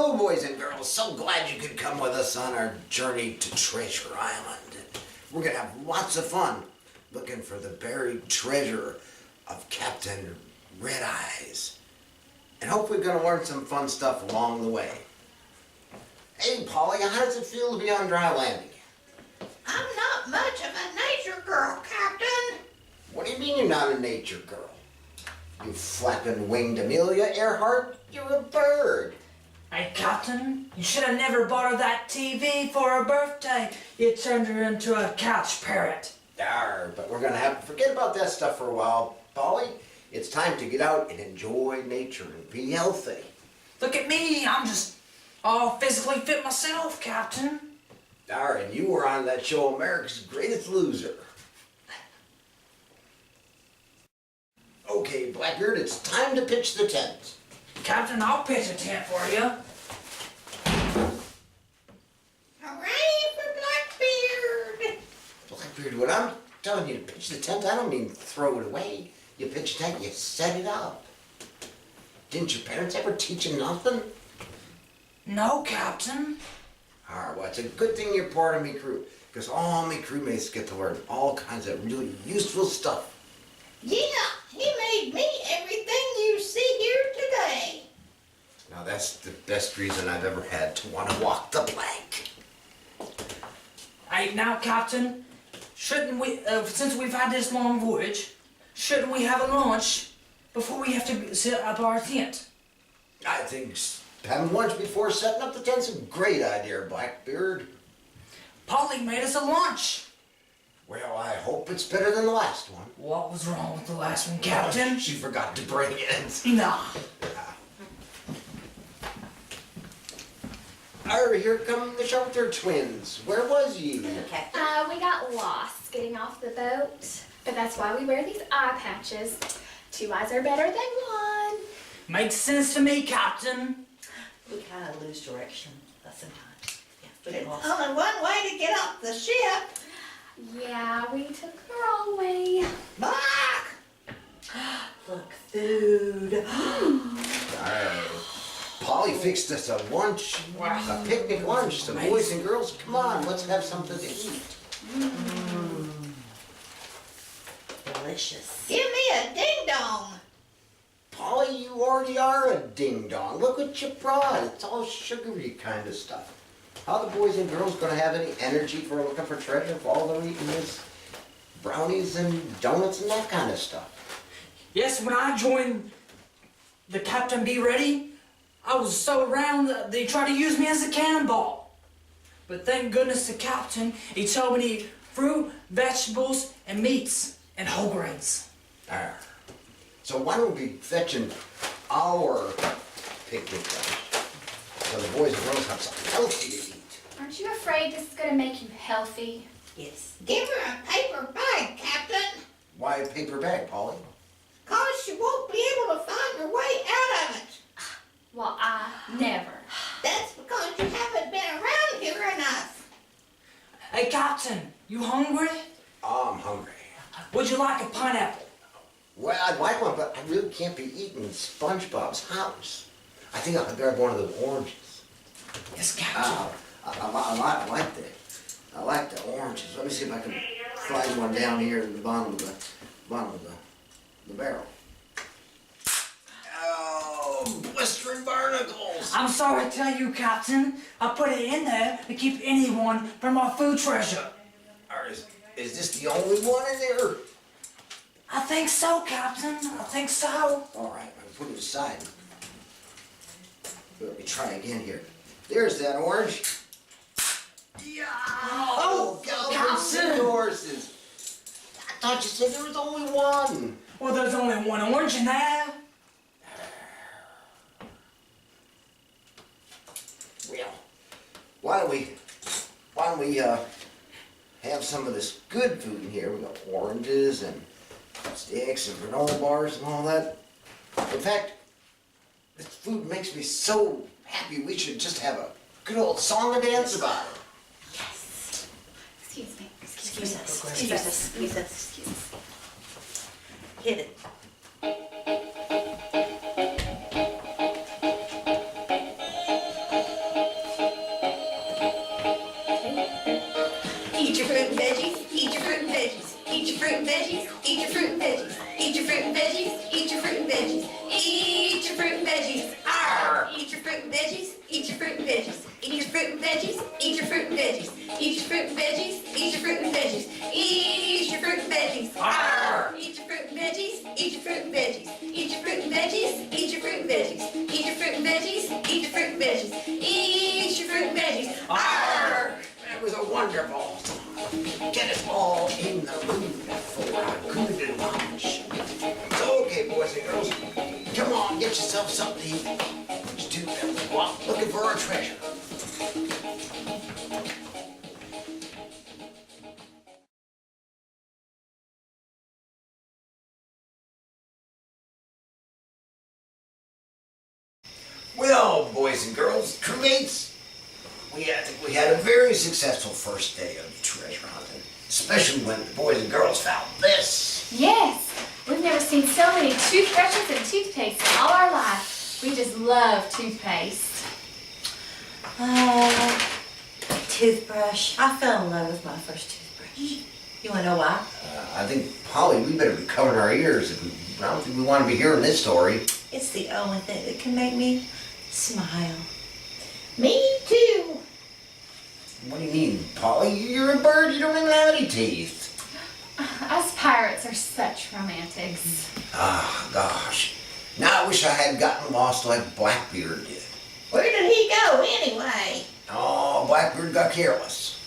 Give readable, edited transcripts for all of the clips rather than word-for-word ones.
Hello, boys and girls. So glad you could come with us on our journey to Treasure Island. We're going to have lots of fun looking for the buried treasure of Captain Red Eyes. And hope we're going to learn some fun stuff along the way. Hey, Polly, how does it feel to be on dry landing? I'm not much of a nature girl, Captain. What do you mean you're not a nature girl? You flapping winged Amelia Earhart? You're a bird. Hey, Captain, you should have never bought her that TV for her birthday. You turned her into a couch parrot. Darn, but we're going to have to forget about that stuff for a while. Polly, it's time to get out and enjoy nature and be healthy. Look at me, I'm just all physically fit myself, Captain. Darn, you were on that show America's Greatest Loser. Okay, Blackbeard, it's time to pitch the tent. Captain, I'll pitch a tent for you. Hooray for Blackbeard! Blackbeard, when I'm telling you to pitch the tent, I don't mean throw it away. You pitch a tent, you set it up. Didn't your parents ever teach you nothing? No, Captain. Alright, well, it's a good thing you're part of me crew, because all my crewmates get to learn all kinds of really useful stuff. Yeah, he made me everything you see here today. Now that's the best reason I've ever had to want to walk the plank. Hey, now, Captain, shouldn't we, since we've had this long voyage, shouldn't we have a lunch before we have to set up our tent? I think having lunch before setting up the tent's a great idea, Blackbeard. Polly made us a lunch. Well, I hope it's better than the last one. What was wrong with the last one, Captain? She forgot to bring it. Nah. Here come the Shelter Twins. Where was you? We got lost getting off the boat, but that's why we wear these eye patches. 2 eyes are better than one. Makes sense to me, Captain. We kind of lose direction sometimes. Yeah, we There's get lost. only one way to get off the ship. Yeah, we took the wrong way. Bark! Look, food. Polly fixed us a lunch, a picnic lunch. So boys and girls, come on, let's have something to eat. Delicious. Give me a ding-dong. Polly, you already are a ding-dong. Look what you brought. It's all sugary kind of stuff. How the boys and girls going to have any energy for looking for treasure if all they're eating is brownies and donuts and that kind of stuff? Yes, when I joined the Captain Be Ready, I was so around that they tried to use me as a cannonball. But thank goodness the Captain, he told me to eat fruit, vegetables, and meats, and whole grains. So why don't we fetching our picnic lunch so the boys and girls have something healthy to eat? Aren't you afraid this is going to make you healthy? Yes. Give her a paper bag, Captain. Why a paper bag, Polly? 'Cause she won't be able to find her way out of it. Well, I never. That's because you haven't been around here enough. Hey, Captain, you hungry? I'm hungry. Would you like a pineapple? Well, I'd like one, but I really can't be eating SpongeBob's house. I think I'll grab one of those oranges. Yes, Captain. I like the oranges. Let me see if I can find one down here at the bottom of the barrel. Oh, blistering barnacles! I'm sorry to tell you, Captain. I put it in there to keep anyone from our food treasure. Is this the only one in there? I think so, Captain. I think so. All right, I'll put it aside. Let me try again here. There's that orange. Yeah! Oh, Captain! Horses. I thought you said there was only one. Well, there's only one orange in there. Well, why don't we have some of this good food in here? We got oranges and sticks and granola bars and all that. In fact, this food makes me so happy we should just have a good old song and dance about it. Yes. Excuse me. Excuse us. Hit it. Eat your fruit and veggies. Eat your fruit and veggies. Eat your fruit and veggies. Eat your fruit and veggies. Eat your fruit and veggies. Eat your fruit and veggies. Eat your fruit and veggies. Arr! Eat your fruit and veggies. Eat your fruit and veggies. Eat your fruit and veggies. Eat your fruit and veggies. Eat your fruit and veggies. Eat your fruit and veggies. Eat your fruit and veggies. Arr! Eat your fruit and veggies. Eat your fruit and veggies. Eat your fruit and veggies. Eat your fruit and veggies. Eat your fruit and veggies. Eat your fruit and veggies. Eat your fruit and veggies. Arr! That was a wonderful song. Get us all in the mood for our good lunch. So, okay, boys and girls, come on, get yourself something to eat. Let's do that. We'll go out looking for our treasure. Well, boys and girls, crewmates, we had a very successful first day of treasure hunting, especially when the boys and girls found this. Yes, we've never seen so many toothbrushes and toothpaste in all our life. We just love toothpaste. Toothbrush. I fell in love with my first toothbrush. You wanna know why? I think, Polly, we better be covering our ears. I don't think we want to be hearing this story. It's the only thing that can make me smile. Me too. What do you mean, Polly? You're a bird. You don't even have any teeth. Us pirates are such romantics. Ah, gosh. Now I wish I had gotten lost like Blackbeard did. Where did he go anyway? Oh, Blackbeard got careless.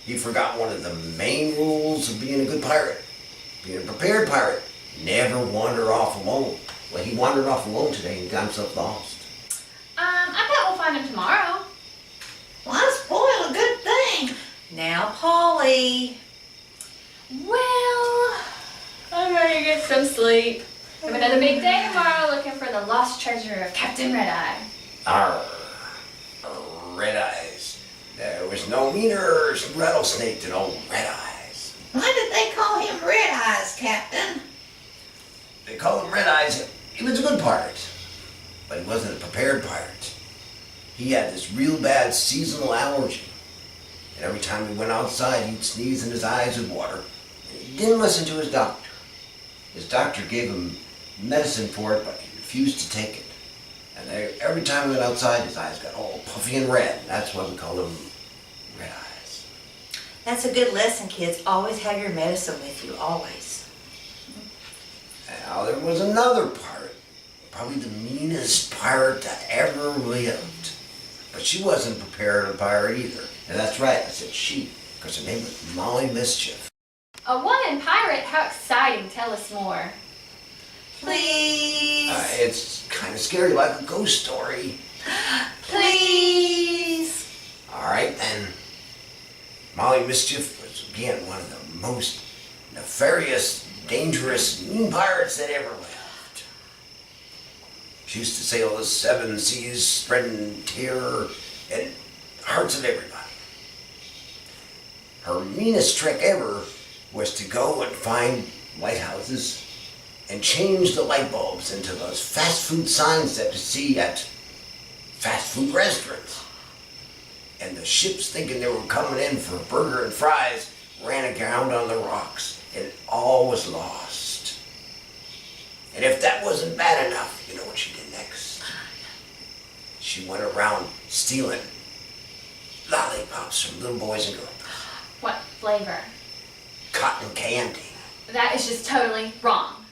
He forgot one of the main rules of being a good pirate. Being a prepared pirate. Never wander off alone. Well, he wandered off alone today and got himself lost. I bet we'll find him tomorrow. Well, I spoil a good thing. Now, Polly. Well, I'm ready to get some sleep. We have another big day tomorrow looking for the lost treasure of Captain Red-Eye. Arr, Red Eyes. There was no meaner rattlesnake than old Red Eyes. Why did they call him Red Eyes, Captain? They call him Red Eyes. He was a good pirate, but he wasn't a prepared pirate. He had this real bad seasonal allergy, and every time he went outside, he'd sneeze and his eyes would water. And he didn't listen to his doctor. His doctor gave him medicine for it, but he refused to take it. And every time he went outside, his eyes got all puffy and red. That's why we call him Red Eyes. That's a good lesson, kids. Always have your medicine with you, always. Now, there was another pirate, probably the meanest pirate that ever lived. But she wasn't prepared a pirate either. And that's right, I said she, because her name was Molly Mischief. A woman pirate? How exciting. Tell us more. Please. It's kind of scary, like a ghost story. Please. All right, then. Molly Mischief was, again, one of the most nefarious, dangerous, mean pirates that ever lived. She used to sail the seven seas, spreading terror in hearts of everybody. Her meanest trick ever was to go and find lighthouses and change the light bulbs into those fast food signs that you see at fast food restaurants. And the ships, thinking they were coming in for a burger and fries, ran aground on the rocks, and all was lost. And if that wasn't bad enough, you know what she did next? She went around stealing lollipops from little boys and girls. What flavor? Cotton candy. That is just totally wrong.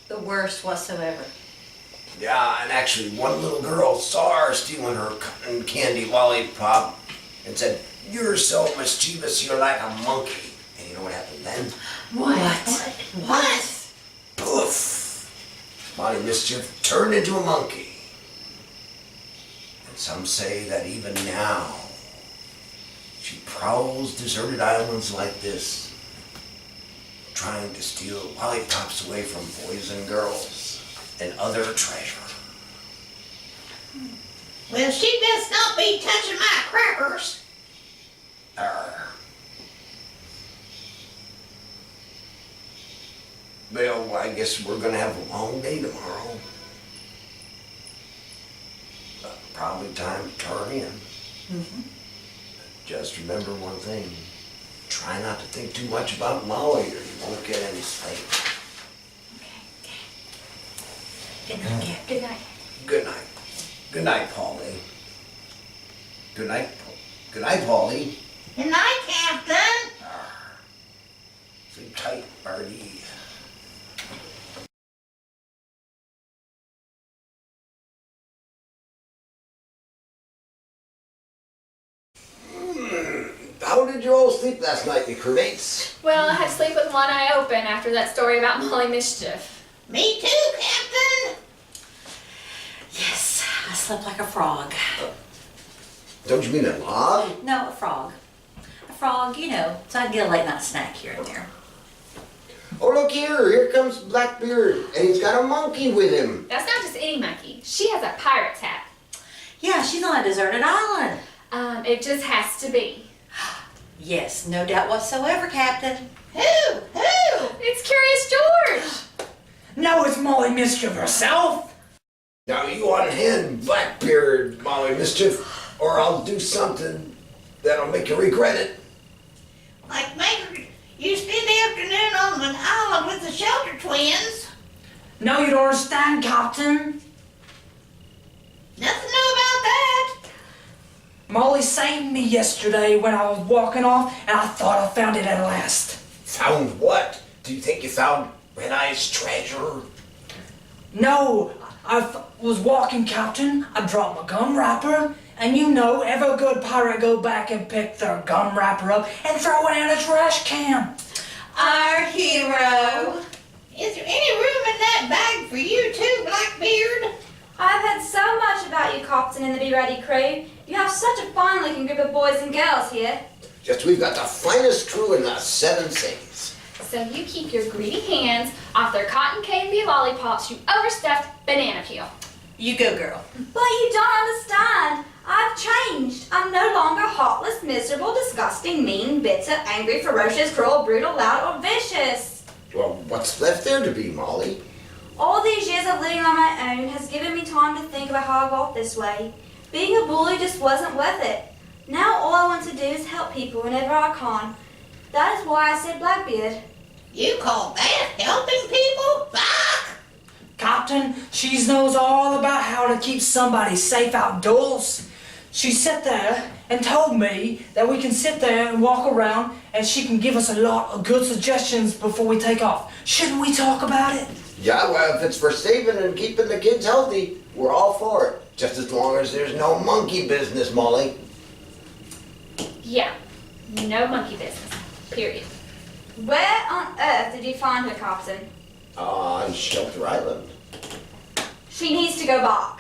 The worst whatsoever. Yeah, and actually one little girl saw her stealing her cotton candy lollipop and said, "You're so mischievous, you're like a monkey." And you know what happened then? What? Poof! Molly Mischief turned into a monkey. And some say that even now, she prowls deserted islands like this, trying to steal lollipops away from boys and girls and other treasure. Well, she best not be touching my crackers. Arr. Well, I guess we're gonna have a long day tomorrow. Probably time to turn in. Mm-hmm. Just remember one thing. Try not to think too much about Molly or you won't get any sleep. Good night, Cap. Good night. Good night. Good night, Polly. Good night. Good night, Polly. Good night, Captain. Sleep tight, Birdie. How did you all sleep last night, you crewmates? Well, I had to sleep with one eye open after that story about Molly Mischief. Me too, Captain. Yes, I slept like a frog. Don't you mean a log? No, a frog. A frog, you know, so I can get a late night snack here and there. Oh, look here. Here comes Blackbeard, and he's got a monkey with him. That's not just any monkey. She has a pirate's hat. Yeah, she's on a deserted island. It just has to be. Yes, no doubt whatsoever, Captain. Who? It's Curious George. No, it's Molly Mischief herself. Now you unhand Blackbeard, Molly Mischief, or I'll do something that'll make you regret it. Like maybe you spend the afternoon on an island with the Shelter Twins. No, you don't understand, Captain. Nothing new about that. Molly saved me yesterday when I was walking off, and I thought I found it at last. Found what? Do you think you found Red Eye's treasure? No, was walking, Captain. I dropped my gum wrapper, and you know, every good pirate go back and pick their gum wrapper up and throw it in a trash can. Our hero. Is there any room in that bag for you too, Blackbeard? I've heard so much about you, Captain, and the Be Ready crew. You have such a fine-looking group of boys and girls here. Just we've got the finest crew in the 7 seas. So you keep your greedy hands off their cotton candy lollipops, you overstuffed banana peel. You go, girl. But you don't understand. I've changed. I'm no longer heartless, miserable, disgusting, mean, bitter, angry, ferocious, cruel, brutal, loud, or vicious. Well, what's left there to be, Molly? All these years of living on my own has given me time to think about how I got this way. Being a bully just wasn't worth it. Now all I want to do is help people whenever I can. That is why I said Blackbeard. You call that helping people? Bah! Captain, she knows all about how to keep somebody safe outdoors. She sat there and told me that we can sit there and walk around, and she can give us a lot of good suggestions before we take off. Shouldn't we talk about it? Yeah, well, if it's for saving and keeping the kids healthy, we're all for it. Just as long as there's no monkey business, Molly. Yeah, no monkey business, period. Where on earth did you find her, Captain? On Shelter Island. She needs to go back.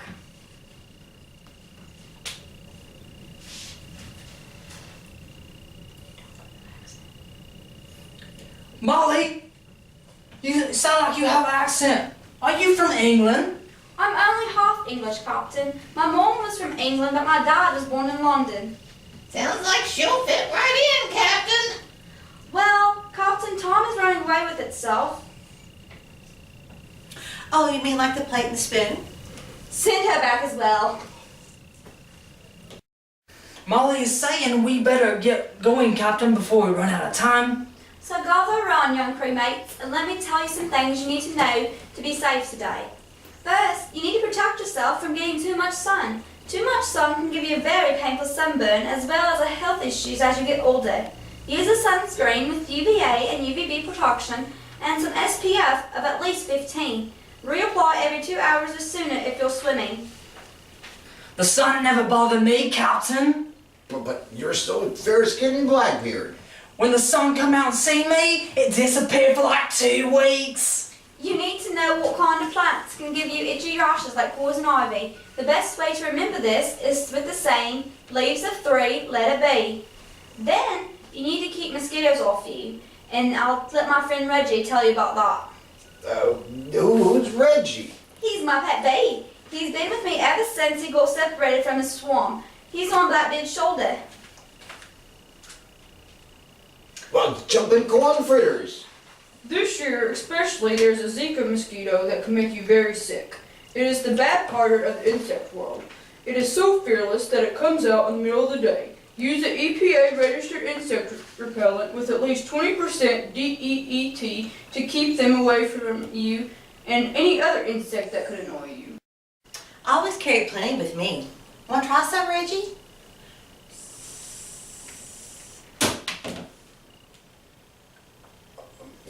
Molly, you sound like you have an accent. Are you from England? I'm only half English, Captain. My mom was from England, but my dad was born in London. Sounds like she'll fit right in, Captain. Well, Captain, time is running away with itself. Oh, you mean like the plate and the spoon? Send her back as well. Molly is saying we better get going, Captain, before we run out of time. So gather around, young crewmates, and let me tell you some things you need to know to be safe today. First, you need to protect yourself from getting too much sun. Too much sun can give you a very painful sunburn as well as health issues as you get older. Use a sunscreen with UVA and UVB protection and some SPF of at least 15. Reapply every 2 hours or sooner if you're swimming. The sun never bothered me, Captain. But you're so fair-skinned and Blackbeard. When the sun come out and see me, it disappeared for like 2 weeks. You need to know what kind of plants can give you itchy rashes like poison ivy. The best way to remember this is with the saying, leaves of 3, let it be. Then, you need to keep mosquitoes off you, and I'll let my friend Reggie tell you about that. Who's Reggie? He's my pet bee. He's been with me ever since he got separated from his swarm. He's on Blackbeard's shoulder. Well, jumping corn fritters. This year, especially, there's a Zika mosquito that can make you very sick. It is the bad part of the insect world. It is so fearless that it comes out in the middle of the day. Use an EPA registered insect repellent with at least 20% DEET to keep them away from you and any other insect that could annoy you. I always carry plenty with me. Want to try some, Reggie?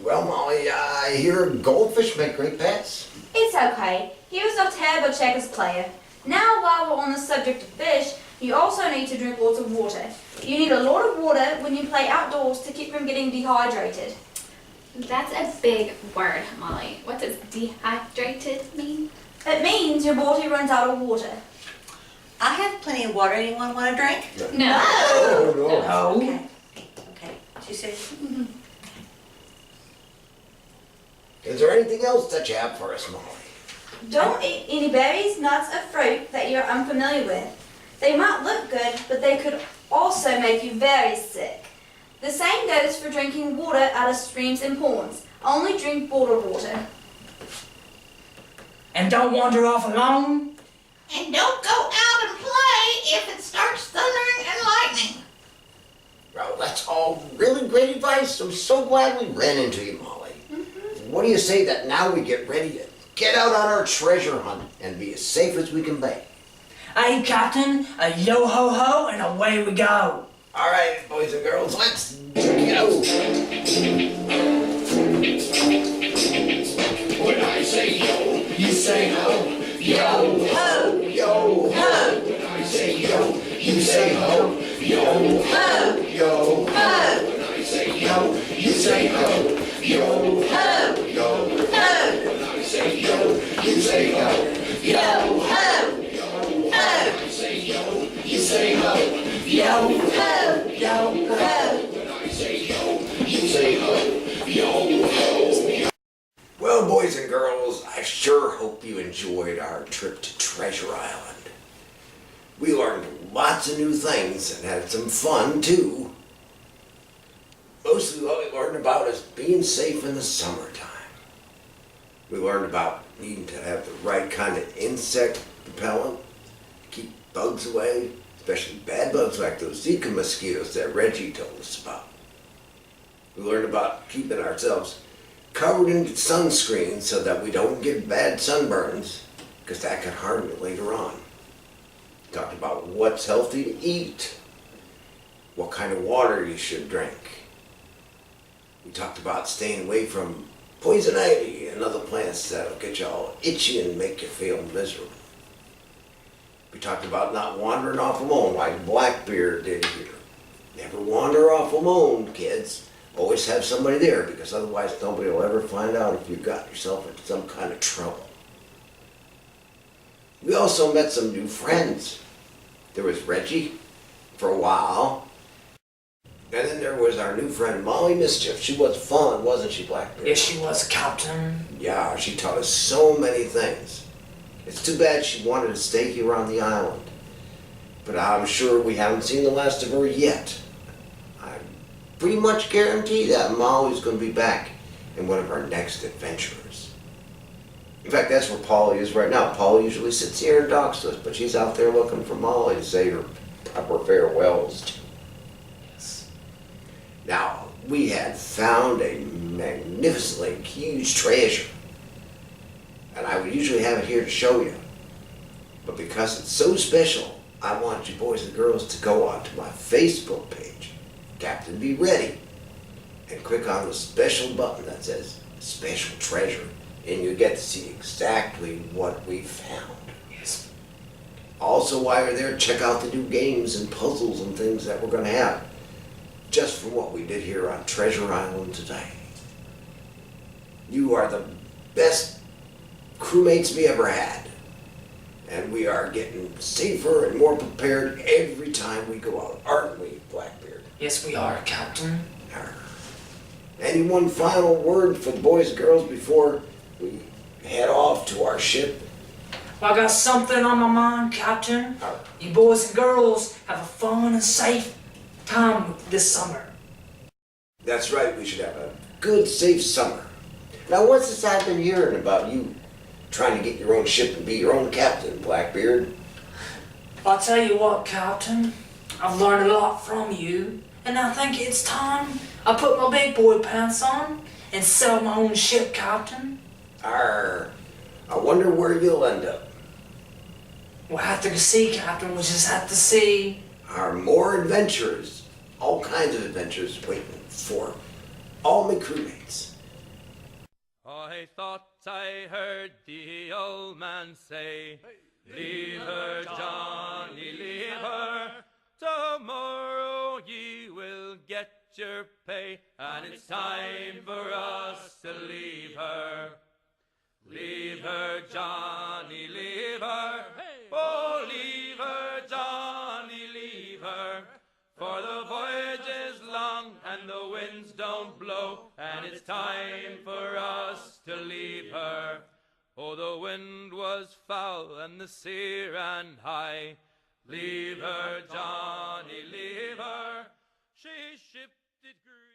Well, Molly, I hear goldfish make great pets. It's okay. He was a terrible checkers player. Now, while we're on the subject of fish, you also need to drink lots of water. You need a lot of water when you play outdoors to keep from getting dehydrated. That's a big word, Molly. What does dehydrated mean? It means your body runs out of water. I have plenty of water. Anyone want a drink? No. Oh, no. No. Okay. Okay. She said. Is there anything else that you have for us, Molly? Don't eat any berries, nuts, or fruit that you're unfamiliar with. They might look good, but they could also make you very sick. The same goes for drinking water out of streams and ponds. Only drink bottled water. And don't wander off alone. And don't go out and play if it starts thundering and lightning. Well, that's all really great advice. I'm so glad we ran into you, Molly. What do you say that now we get ready to get out on our treasure hunt and be as safe as we can be? Hey, Captain, a yo-ho-ho and away we go. All right, boys and girls, let's go. When I say yo, you say ho. Yo, Ho! Yo, Ho! when I say yo, you say ho. Yo, Ho! yo, Ho! when I say yo, you say ho. Yo, Ho! yo, Ho! when I say yo, you say ho. Yo! Ho! When I say yo, you say ho. Yo! Ho! yo, Ho! When I say yo, you say ho. Yo, ho. Well, boys and girls, I sure hope you enjoyed our trip to Treasure Island. We learned lots of new things and had some fun, too. Mostly what we learned about is being safe in the summertime. We learned about needing to have the right kind of insect repellent to keep bugs away, especially bad bugs like those Zika mosquitoes that Reggie told us about. We learned about keeping ourselves covered in sunscreen so that we don't get bad sunburns, because that can harm you later on. We talked about what's healthy to eat, what kind of water you should drink. We talked about staying away from poison ivy and other plants that'll get you all itchy and make you feel miserable. We talked about not wandering off alone like Blackbeard did here. Never wander off alone, kids. Always have somebody there, because otherwise nobody will ever find out if you got yourself into some kind of trouble. We also met some new friends. There was Reggie for a while. And then there was our new friend Molly Mischief. She was fun, wasn't she, Blackbeard? Yes, she was, Captain. Yeah, she taught us so many things. It's too bad she wanted to stay here on the island. But I'm sure we haven't seen the last of her yet. I pretty much guarantee that Molly's going to be back in one of our next adventures. In fact, that's where Polly is right now. Polly usually sits here and talks to us, but she's out there looking for Molly to say her proper farewells to. Yes. Now, we had found a magnificently huge treasure, and I would usually have it here to show you. But because it's so special, I want you boys and girls to go onto my Facebook page, Captain Be Ready, and click on the special button that says Special Treasure, and you get to see exactly what we found. Yes. Also, while you're there, check out the new games and puzzles and things that we're going to have, just from what we did here on Treasure Island today. You are the best crewmates we ever had, and we are getting safer and more prepared every time we go out, aren't we, Blackbeard? Yes, we are, Captain. Any one final word for the boys and girls before we head off to our ship? Well, I got something on my mind, Captain. You boys and girls have a fun and safe time this summer. That's right, we should have a good, safe summer. Now, what's this I've been hearing about you trying to get your own ship and be your own captain, Blackbeard? I'll tell you what, Captain. I've learned a lot from you, and I think it's time I put my big boy pants on and sail my own ship, Captain. Arr, I wonder where you'll end up. We'll have to see, Captain. We'll just have to see. Are more adventures, all kinds of adventures waiting for all my crewmates. I thought I heard the old man say, leave her, Johnny, leave her. Tomorrow ye will get your pay, and it's time for us to leave her. Leave her, Johnny, leave her. Oh, leave her, Johnny, leave her. For the voyage is long and the winds don't blow, and it's time for us to leave her. Oh, the wind was foul and the sea ran high. Leave her, Johnny, leave her. She shipped it green.